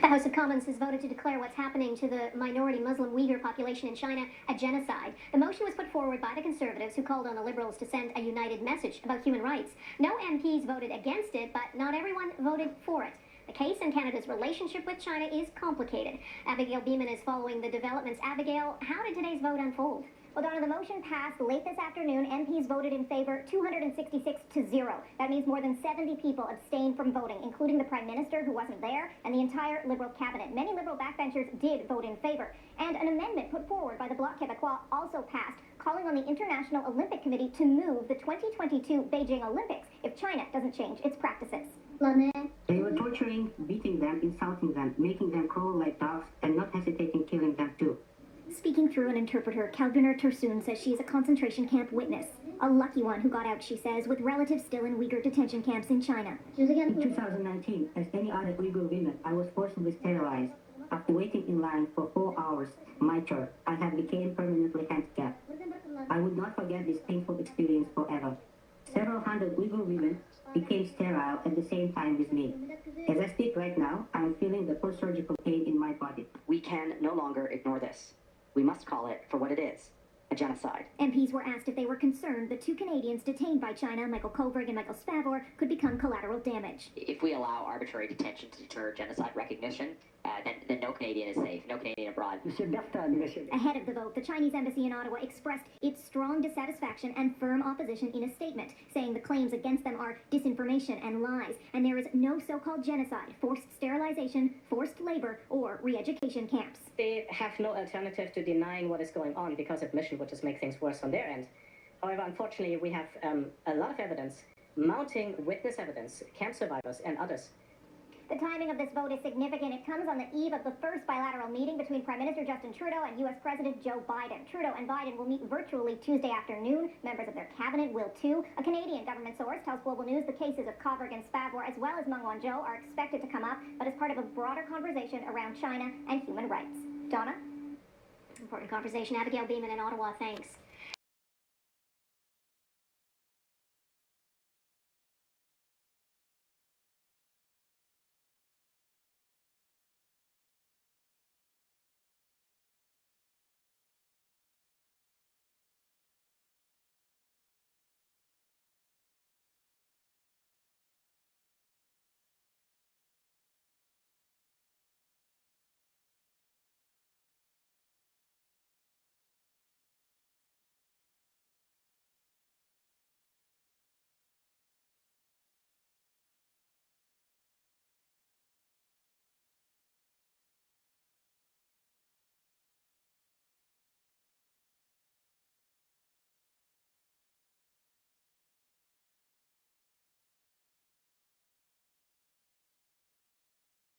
The House of Commons has voted to declare what's happening to the minority Muslim Uyghur population in China a genocide. The motion was put forward by the Conservatives, who called on the Liberals to send a united message about human rights. No MPs voted against it, but not everyone voted for it. The case in Canada's relationship with China is complicated. Abigail Beeman is following the developments. Abigail, how did today's vote unfold? Well, Donna, the motion passed late this afternoon. MPs voted in favor 266 to 0. That means more than 70 people abstained from voting, including the Prime Minister, who wasn't there, and the entire Liberal cabinet. Many Liberal backbenchers did vote in favor. And an amendment put forward by the Bloc Québécois also passed, calling on the International Olympic Committee to move the 2022 Beijing Olympics if China doesn't change its practices. They were torturing, beating them, insulting them, making them crawl like dogs, and not hesitating killing them too. Speaking through an interpreter, Kalbiner Tursun says she is a concentration camp witness. A lucky one who got out, she says, with relatives still in Uyghur detention camps in China. In 2019, as any other Uyghur women, I was forcibly sterilized. After waiting in line for 4 hours, my turn, I have become permanently handicapped. I would not forget this painful experience forever. Several hundred Uyghur women became sterile at the same time with me. As I speak right now, I am feeling the post-surgical pain in my body. We can no longer ignore this. We must call it for what it is, a genocide. MPs were asked if they were concerned the two Canadians detained by China, Michael Kovrig and Michael Spavor, could become collateral damage. If we allow arbitrary detention to deter genocide recognition, then no Canadian is safe, no Canadian abroad. Ahead of the vote, the Chinese embassy in Ottawa expressed its strong dissatisfaction and firm opposition in a statement, saying the claims against them are disinformation and lies, and there is no so-called genocide, forced sterilization, forced labor, or re-education camps. They have no alternative to denying what is going on, because admission would just make things worse on their end. However, unfortunately, we have a lot of evidence, mounting witness evidence, camp survivors and others. The timing of this vote is significant. It comes on the eve of the first bilateral meeting between Prime Minister Justin Trudeau and U.S. President Joe Biden. Trudeau and Biden will meet virtually Tuesday afternoon. Members of their cabinet will too. A Canadian government source tells Global News the cases of Kovrig and Spavor, as well as Meng Wanzhou, are expected to come up, but as part of a broader conversation around China and human rights. Donna? Important conversation. Abigail Beeman in Ottawa, thanks.